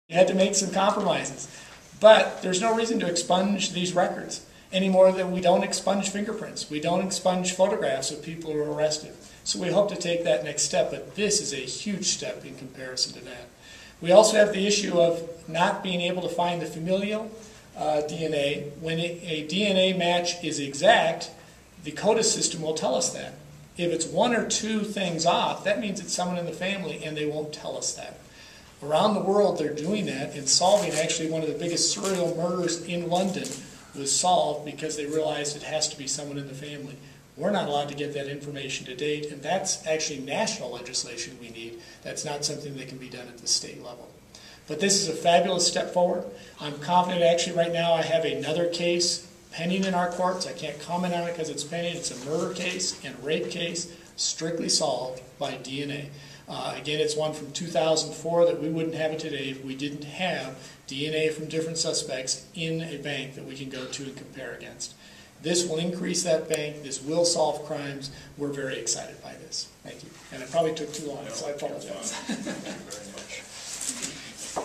You had to make some compromises. But there's no reason to expunge these records any more than we don't expunge fingerprints. We don't expunge photographs of people who are arrested. So we hope to take that next step, but this is a huge step in comparison to that. We also have the issue of not being able to find the familial DNA. When a DNA match is exact, the CODIS system will tell us that. If it's one or two things off, that means it's someone in the family, and they won't tell us that. Around the world, they're doing that and solving actually one of the biggest serial murders in London was solved because they realized it has to be someone in the family. We're not allowed to get that information to date, and that's actually national legislation we need. That's not something that can be done at the state level. But this is a fabulous step forward. I'm confident actually right now I have another case pending in our courts. I can't comment on it because it's pending. It's a murder case and rape case strictly solved by DNA. Again, it's one from 2004 that we wouldn't have it today if we didn't have DNA from different suspects in a bank that we can go to and compare against. This will increase that bank. This will solve crimes. We're very excited by this. Thank you. And it probably took too long, so I apologize. Thank you very much.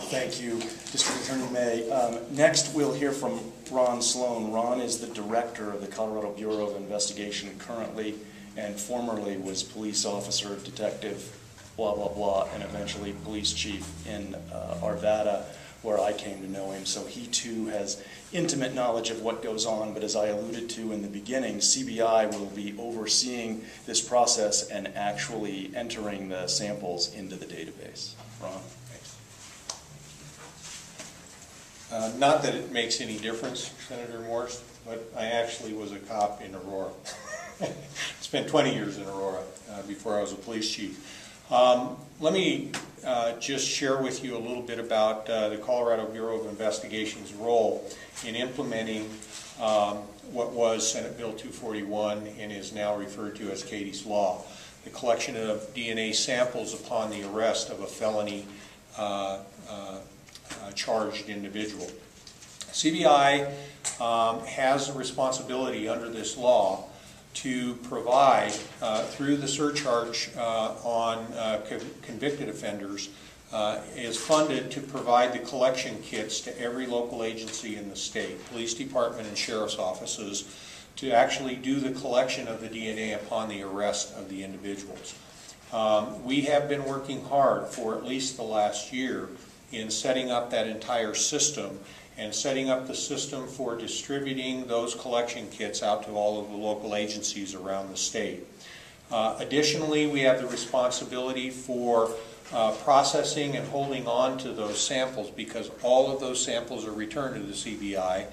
Thank you, District Attorney May. Next, we'll hear from Ron Sloan. Ron is the director of the Colorado Bureau of Investigation currently, and formerly was police officer, detective, blah, blah, blah, and eventually police chief in Arvada, where I came to know him. So he too has intimate knowledge of what goes on, but as I alluded to in the beginning, CBI will be overseeing this process and actually entering the samples into the database. Ron? Not that it makes any difference, Senator Morse, but I actually was a cop in Aurora. Spent 20 years in Aurora before I was a police chief. Let me just share with you a little bit about the Colorado Bureau of Investigation's role in implementing what was Senate Bill 241 and is now referred to as Katie's Law, the collection of DNA samples upon the arrest of a felony charged individual. CBI has a responsibility under this law to provide, through the surcharge on convicted offenders, is funded to provide the collection kits to every local agency in the state, police department and sheriff's offices, to actually do the collection of the DNA upon the arrest of the individuals. We have been working hard for at least the last year in setting up that entire system and setting up the system for distributing those collection kits out to all of the local agencies around the state. Additionally, we have the responsibility for processing and holding on to those samples, because all of those samples are returned to the CBI,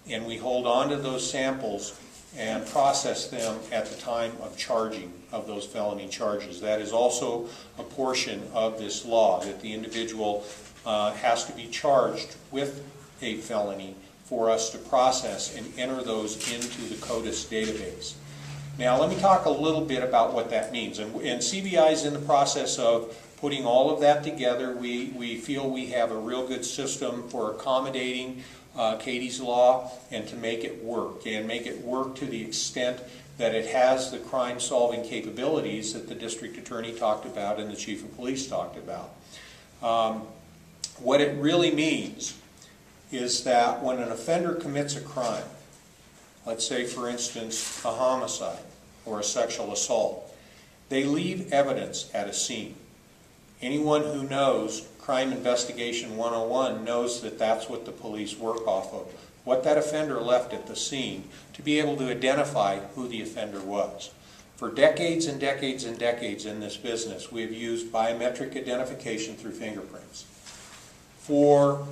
and we hold on to those samples and process them at the time of charging of those felony charges. That is also a portion of this law, that the individual has to be charged with a felony for us to process and enter those into the CODIS database. Now let me talk a little bit about what that means. And CBI is in the process of putting all of that together. We feel we have a real good system for accommodating Katie's Law and to make it work, and make it work to the extent that it has the crime-solving capabilities that the district attorney talked about and the chief of police talked about. What it really means is that when an offender commits a crime, let's say for instance a homicide or a sexual assault, they leave evidence at a scene. Anyone who knows Crime Investigation 101 knows that that's what the police work off of, what that offender left at the scene, to be able to identify who the offender was. For decades and decades and decades in this business, we have used biometric identification through fingerprints. For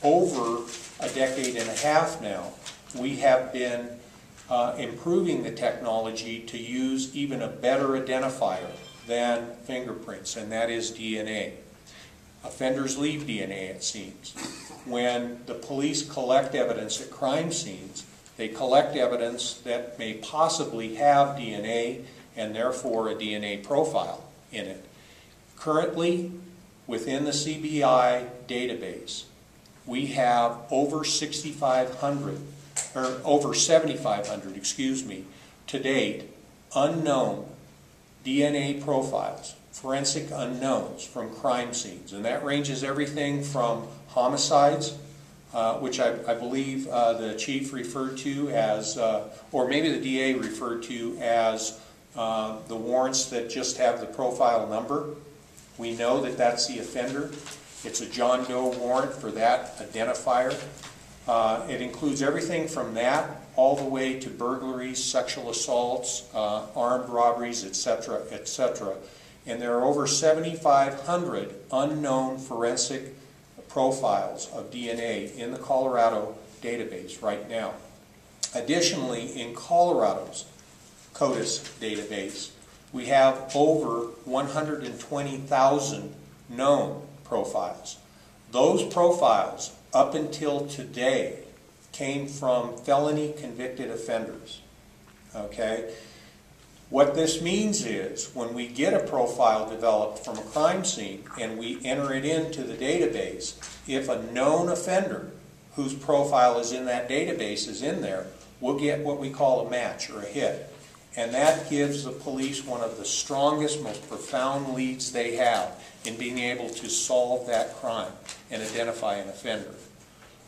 over a decade and a half now, we have been improving the technology to use even a better identifier than fingerprints, and that is DNA. Offenders leave DNA at scenes. When the police collect evidence at crime scenes, they collect evidence that may possibly have DNA and therefore a DNA profile in it. Currently, within the CBI database, we have over 6,500, or over 7,500, excuse me, to date, unknown DNA profiles, forensic unknowns from crime scenes. And that ranges everything from homicides, which I believe the chief referred to as, or maybe the DA referred to as the warrants that just have the profile number. We know that that's the offender. It's a John Doe warrant for that identifier. It includes everything from that all the way to burglaries, sexual assaults, armed robberies, etc., etc. And there are over 7,500 unknown forensic profiles of DNA in the Colorado database right now. Additionally, in Colorado's CODIS database, we have over 120,000 known profiles. Those profiles, up until today, came from felony convicted offenders. Okay? What this means is when we get a profile developed from a crime scene and we enter it into the database, if a known offender whose profile is in that database is in there, we'll get what we call a match or a hit. And that gives the police one of the strongest, most profound leads they have in being able to solve that crime and identify an offender.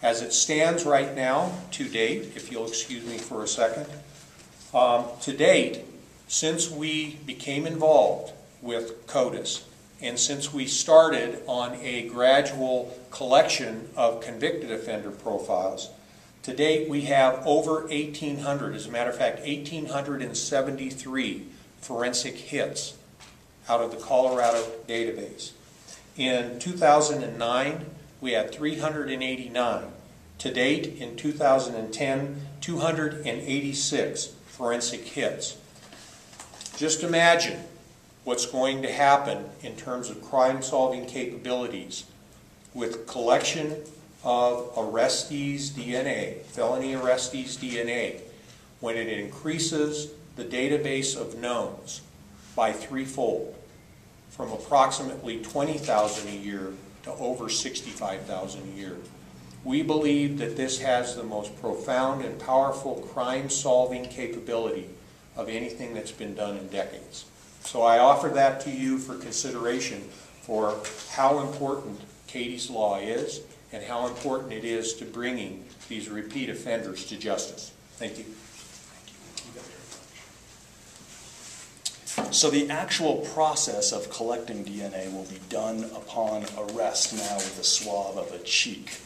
As it stands right now, to date, if you'll excuse me for a second, to date, since we became involved with CODIS, and since we started on a gradual collection of convicted offender profiles, to date we have over 1,800, as a matter of fact, 1,873 forensic hits out of the Colorado database. In 2009, we had 389. To date, in 2010, 286 forensic hits. Just imagine what's going to happen in terms of crime-solving capabilities with collection of arrestees' DNA, felony arrestees' DNA, when it increases the database of knowns by threefold, from approximately 20,000 a year to over 65,000 a year. We believe that this has the most profound and powerful crime-solving capability of anything that's been done in decades. So I offer that to you for consideration for how important Katie's Law is and how important it is to bringing these repeat offenders to justice. Thank you. So the actual process of collecting DNA will be done upon arrest now with a swab of a cheek.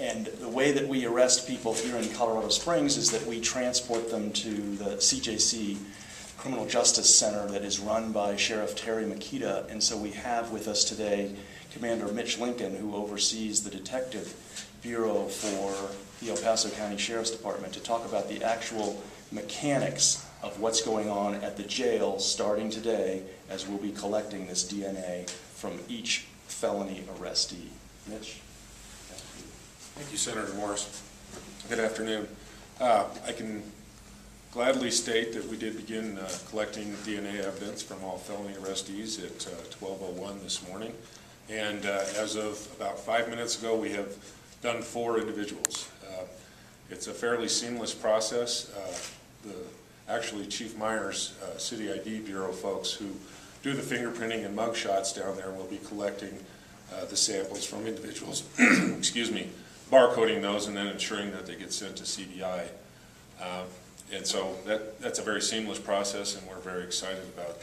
And the way that we arrest people here in Colorado Springs is that we transport them to the CJC Criminal Justice Center that is run by Sheriff Terry Makita. And so we have with us today Commander Mitch Lincoln, who oversees the Detective Bureau for the El Paso County Sheriff's Department, to talk about the actual mechanics of what's going on at the jail starting today as we'll be collecting this DNA from each felony arrestee. Mitch? Thank you, Senator Morse. Good afternoon. I can gladly state that we did begin collecting DNA evidence from all felony arrestees at 12:01 this morning. And as of about 5 minutes ago, we have done 4 individuals. It's a fairly seamless process. Actually, Chief Meyer's City ID Bureau folks who do the fingerprinting and mug shots down there will be collecting the samples from individuals, excuse me, barcoding those and then ensuring that they get sent to CBI. And so that's a very seamless process, and we're very excited about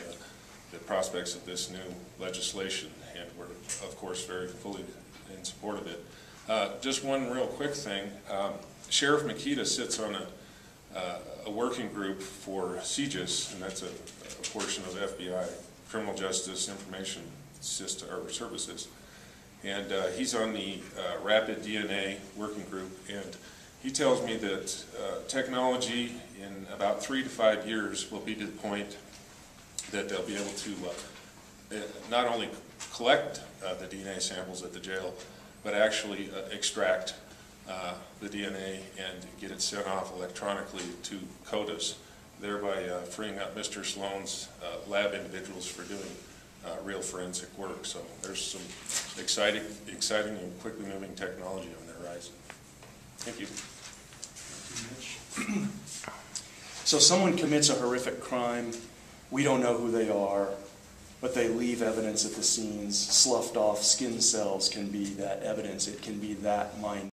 the prospects of this new legislation, and we're, of course, very fully in support of it. Just one real quick thing. Sheriff Makita sits on a working group for CJIS, and that's a portion of FBI, Criminal Justice Information System, or Services. And he's on the Rapid DNA working group, and he tells me that technology in about 3 to 5 years will be to the point that they'll be able to not only collect the DNA samples at the jail, but actually extract the DNA and get it sent off electronically to CODIS, thereby freeing up Mr. Sloan's lab individuals for doing real forensic work. So there's some exciting and quickly moving technology on the horizon. Thank you. So someone commits a horrific crime. We don't know who they are, but they leave evidence at the scenes. Sloughed off skin cells can be that evidence. It can be that minute.